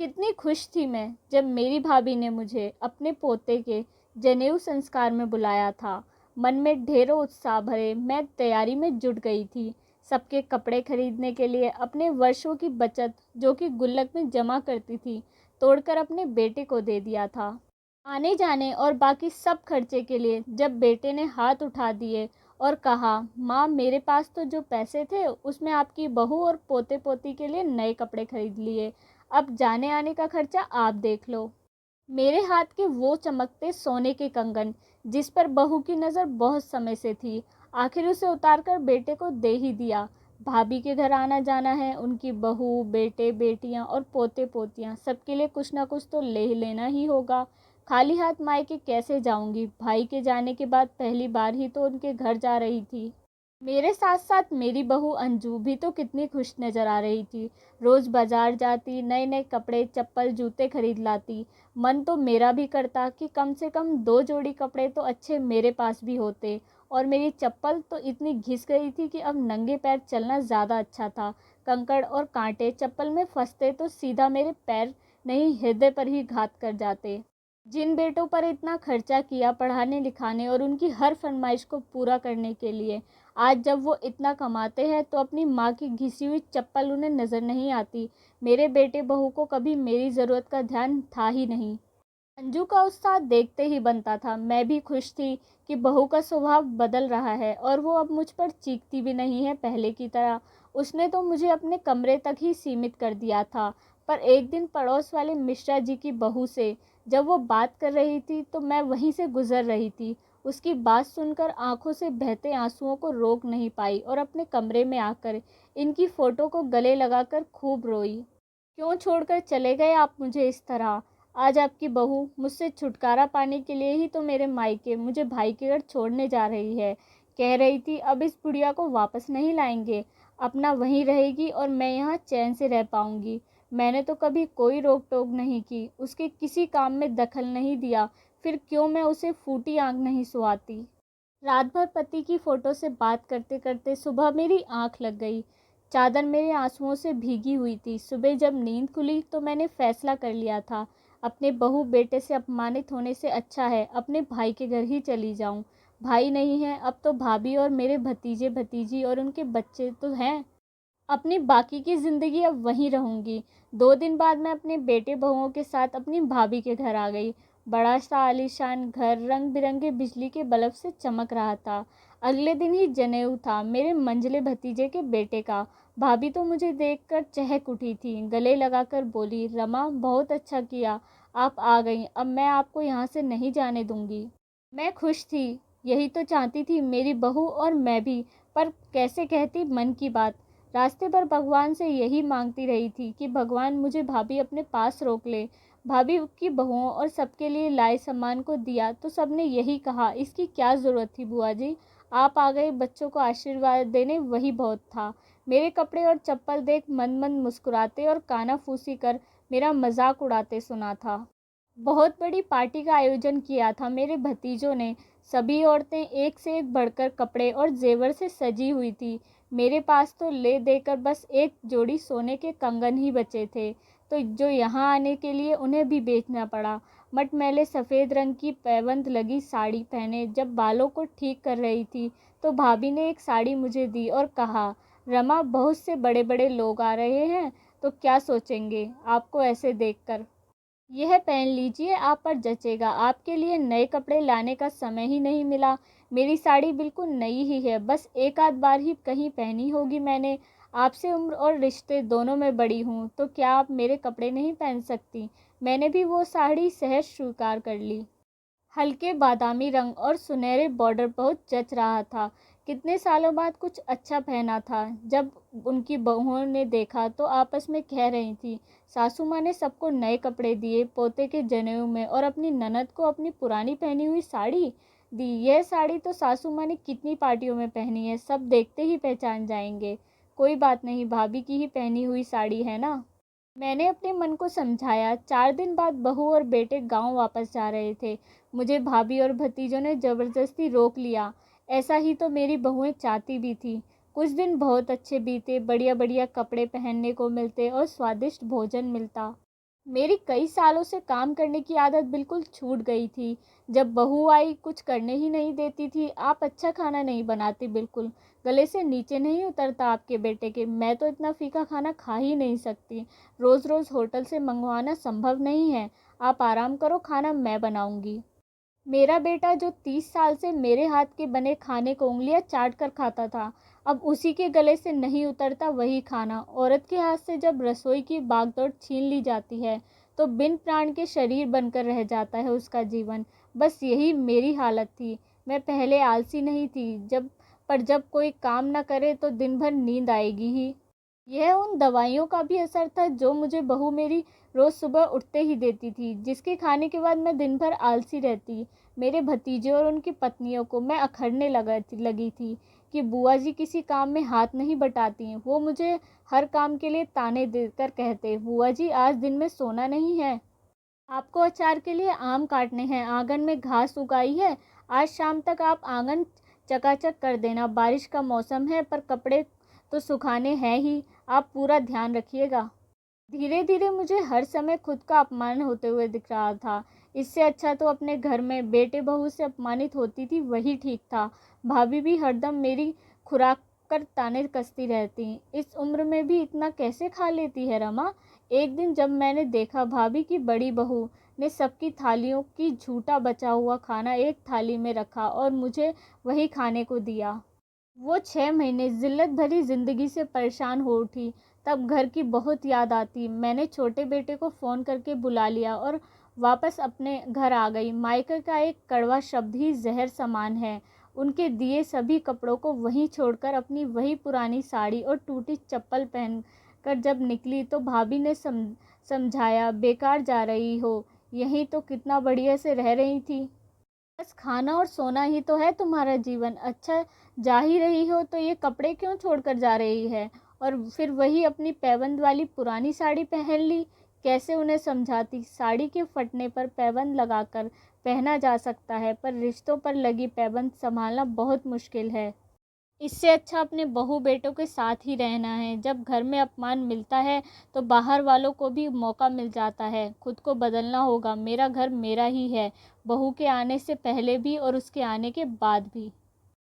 कितनी खुश थी मैं जब मेरी भाभी ने मुझे अपने पोते के जनेऊ संस्कार में बुलाया था। मन में ढेरों उत्साह भरे मैं तैयारी में जुट गई थी। सबके कपड़े खरीदने के लिए अपने वर्षों की बचत जो कि गुल्लक में जमा करती थी तोड़कर अपने बेटे को दे दिया था। आने जाने और बाकी सब खर्चे के लिए जब बेटे ने हाथ उठा दिए और कहा, माँ मेरे पास तो जो पैसे थे उसमें आपकी बहू और पोते पोती के लिए नए कपड़े खरीद लिए, अब जाने आने का खर्चा आप देख लो। मेरे हाथ के वो चमकते सोने के कंगन जिस पर बहू की नज़र बहुत समय से थी, आखिर उसे उतारकर बेटे को दे ही दिया। भाभी के घर आना जाना है, उनकी बहू बेटे बेटियां और पोते पोतियां सबके लिए कुछ ना कुछ तो ले ही लेना ही होगा। खाली हाथ मायके कैसे जाऊंगी? भाई के जाने के बाद पहली बार ही तो उनके घर जा रही थी। मेरे साथ साथ मेरी बहू अंजू भी तो कितनी खुश नज़र आ रही थी। रोज़ बाज़ार जाती, नए नए कपड़े चप्पल जूते खरीद लाती। मन तो मेरा भी करता कि कम से कम 2 जोड़ी कपड़े तो अच्छे मेरे पास भी होते। और मेरी चप्पल तो इतनी घिस गई थी कि अब नंगे पैर चलना ज़्यादा अच्छा था। कंकड़ और कांटे चप्पल में फंसते तो सीधा मेरे पैर नहीं हृदय पर ही घात कर जाते। जिन बेटों पर इतना खर्चा किया पढ़ाने लिखाने और उनकी हर फरमाइश को पूरा करने के लिए, आज जब वो इतना कमाते हैं तो अपनी माँ की घिसी हुई चप्पल उन्हें नज़र नहीं आती। मेरे बेटे बहू को कभी मेरी ज़रूरत का ध्यान था ही नहीं। अंजू का उत्साह देखते ही बनता था। मैं भी खुश थी कि बहू का स्वभाव बदल रहा है और वो अब मुझ पर चीखती भी नहीं है पहले की तरह। उसने तो मुझे अपने कमरे तक ही सीमित कर दिया था। पर एक दिन पड़ोस वाले मिश्रा जी की बहू से जब वो बात कर रही थी तो मैं वहीं से गुजर रही थी। उसकी बात सुनकर आंखों से बहते आंसुओं को रोक नहीं पाई और अपने कमरे में आकर इनकी फ़ोटो को गले लगाकर खूब रोई। क्यों छोड़कर चले गए आप मुझे इस तरह? आज आपकी बहू मुझसे छुटकारा पाने के लिए ही तो मेरे मायके मुझे भाई के घर छोड़ने जा रही है। कह रही थी अब इस बुढ़िया को वापस नहीं लाएंगे, अपना वहीं रहेगी और मैं यहाँ चैन से रह पाऊंगी। मैंने तो कभी कोई रोक टोक नहीं की, उसके किसी काम में दखल नहीं दिया, फिर क्यों मैं उसे फूटी आंख नहीं सुहाती। रात भर पति की फ़ोटो से बात करते करते सुबह मेरी आंख लग गई। चादर मेरे आंसुओं से भीगी हुई थी। सुबह जब नींद खुली तो मैंने फ़ैसला कर लिया था, अपने बहू बेटे से अपमानित होने से अच्छा है अपने भाई के घर ही चली जाऊं। भाई नहीं है अब तो भाभी और मेरे भतीजे भतीजी और उनके बच्चे तो हैं। अपनी बाकी की ज़िंदगी अब वहीं रहूँगी। 2 दिन बाद मैं अपने बेटे बहुओं के साथ अपनी भाभी के घर आ गई। बड़ा सा आलीशान घर रंग बिरंगे बिजली के बल्ब से चमक रहा था। अगले दिन ही जनेऊ था मेरे मंझले भतीजे के बेटे का। भाभी तो मुझे देखकर चहक उठी थी, गले लगाकर बोली, रमा बहुत अच्छा किया, आप आ गई, अब मैं आपको यहाँ से नहीं जाने दूँगी। मैं खुश थी, यही तो चाहती थी मेरी बहू और मैं भी, पर कैसे कहती मन की बात। रास्ते पर भगवान से यही मांगती रही थी कि भगवान मुझे भाभी अपने पास रोक ले। भाभी की बहुओं और सबके लिए लाए सामान को दिया तो सबने यही कहा, इसकी क्या ज़रूरत थी बुआ जी, आप आ गए, बच्चों को आशीर्वाद देने वही बहुत था। मेरे कपड़े और चप्पल देख मन मन मुस्कुराते और कानाफूसी कर मेरा मजाक उड़ाते सुना था। बहुत बड़ी पार्टी का आयोजन किया था मेरे भतीजों ने। सभी औरतें एक से एक बढ़कर कपड़े और जेवर से सजी हुई थी। मेरे पास तो ले देकर बस एक जोड़ी सोने के कंगन ही बचे थे, तो जो यहाँ आने के लिए उन्हें भी बेचना पड़ा। मटमैले सफ़ेद रंग की पैबंद लगी साड़ी पहने जब बालों को ठीक कर रही थी तो भाभी ने एक साड़ी मुझे दी और कहा, रमा बहुत से बड़े बड़े लोग आ रहे हैं तो क्या सोचेंगे आपको ऐसे देखकर, यह पहन लीजिए, आप पर जचेगा। आपके लिए नए कपड़े लाने का समय ही नहीं मिला। मेरी साड़ी बिल्कुल नई ही है, बस एक आध बार ही कहीं पहनी होगी मैंने। आपसे उम्र और रिश्ते दोनों में बड़ी हूँ तो क्या आप मेरे कपड़े नहीं पहन सकती? मैंने भी वो साड़ी सहज स्वीकार कर ली। हल्के बादामी रंग और सुनहरे बॉर्डर बहुत जच रहा था। कितने सालों बाद कुछ अच्छा पहना था। जब उनकी बहुओं ने देखा तो आपस में कह रही थी, सासू माँ ने सबको नए कपड़े दिए पोते के जनेऊ में और अपनी ननद को अपनी पुरानी पहनी हुई साड़ी दी। यह साड़ी तो सासू माँ ने कितनी पार्टियों में पहनी है, सब देखते ही पहचान जाएंगे। कोई बात नहीं, भाभी की ही पहनी हुई साड़ी है ना। मैंने अपने मन को समझाया। 4 दिन बाद बहू और बेटे गांव वापस जा रहे थे। मुझे भाभी और भतीजों ने ज़बरदस्ती रोक लिया। ऐसा ही तो मेरी बहुएं चाहती भी थी। कुछ दिन बहुत अच्छे बीते, बढ़िया बढ़िया कपड़े पहनने को मिलते और स्वादिष्ट भोजन मिलता। मेरी कई सालों से काम करने की आदत बिल्कुल छूट गई थी। जब बहू आई कुछ करने ही नहीं देती थी। आप अच्छा खाना नहीं बनाती बिल्कुल, गले से नीचे नहीं उतरता आपके बेटे के। मैं तो इतना फीका खाना खा ही नहीं सकती। रोज़-रोज़ होटल से मंगवाना संभव नहीं है। आप आराम करो, खाना मैं बनाऊँगी। मेरा बेटा जो 30 साल से मेरे हाथ के बने खाने को उँगलियाँ चाट कर खाता था, अब उसी के गले से नहीं उतरता वही खाना। औरत के हाथ से जब रसोई की बागडोर छीन ली जाती है, तो बिन प्राण के शरीर बनकर रह जाता है उसका जीवन। बस यही मेरी हालत थी। मैं पहले आलसी नहीं थी, जब कोई काम ना करे तो दिन भर नींद आएगी ही। यह उन दवाइयों का भी असर था जो मुझे बहू मेरी रोज़ सुबह उठते ही देती थी, जिसके खाने के बाद मैं दिन भर आलसी रहती। मेरे भतीजे और उनकी पत्नियों को मैं अखरने लगी थी कि बुआ जी किसी काम में हाथ नहीं बटाती। वो मुझे हर काम के लिए ताने देकर कहते, बुआ जी आज दिन में सोना नहीं है, आपको अचार के लिए आम काटने हैं, आंगन में घास उगाई है, आज शाम तक आप आंगन चकाचक कर देना। बारिश का मौसम है पर कपड़े तो सुखाने हैं ही, आप पूरा ध्यान रखिएगा। धीरे धीरे मुझे हर समय खुद का अपमान होते हुए दिख रहा था। इससे अच्छा तो अपने घर में बेटे बहू से अपमानित होती थी, वही ठीक था। भाभी भी हरदम मेरी खुराक कर ताने कसती रहती। इस उम्र में भी इतना कैसे खा लेती है रमा। एक दिन जब मैंने देखा भाभी की बड़ी बहू ने सबकी थालियों की झूठा बचा हुआ खाना एक थाली में रखा और मुझे वही खाने को दिया, वो 6 महीने ज़िल्लत भरी ज़िंदगी से परेशान हो उठी। तब घर की बहुत याद आती। मैंने छोटे बेटे को फ़ोन करके बुला लिया और वापस अपने घर आ गई। मायके का एक कड़वा शब्द ही ज़हर समान है। उनके दिए सभी कपड़ों को वहीं छोड़कर अपनी वही पुरानी साड़ी और टूटी चप्पल पहन कर जब निकली तो भाभी ने समझाया, बेकार जा रही हो, यहीं तो कितना बढ़िया से रह रही थी। बस खाना और सोना ही तो है तुम्हारा जीवन। अच्छा, जा ही रही हो तो ये कपड़े क्यों छोड़कर जा रही है। और फिर वही अपनी पैबंद वाली पुरानी साड़ी पहन ली। कैसे उन्हें समझाती, साड़ी के फटने पर पैबंद लगाकर पहना जा सकता है, पर रिश्तों पर लगी पैबंद संभालना बहुत मुश्किल है। इससे अच्छा अपने बहू बेटों के साथ ही रहना है। जब घर में अपमान मिलता है तो बाहर वालों को भी मौका मिल जाता है। खुद को बदलना होगा। मेरा घर मेरा ही है, बहू के आने से पहले भी और उसके आने के बाद भी।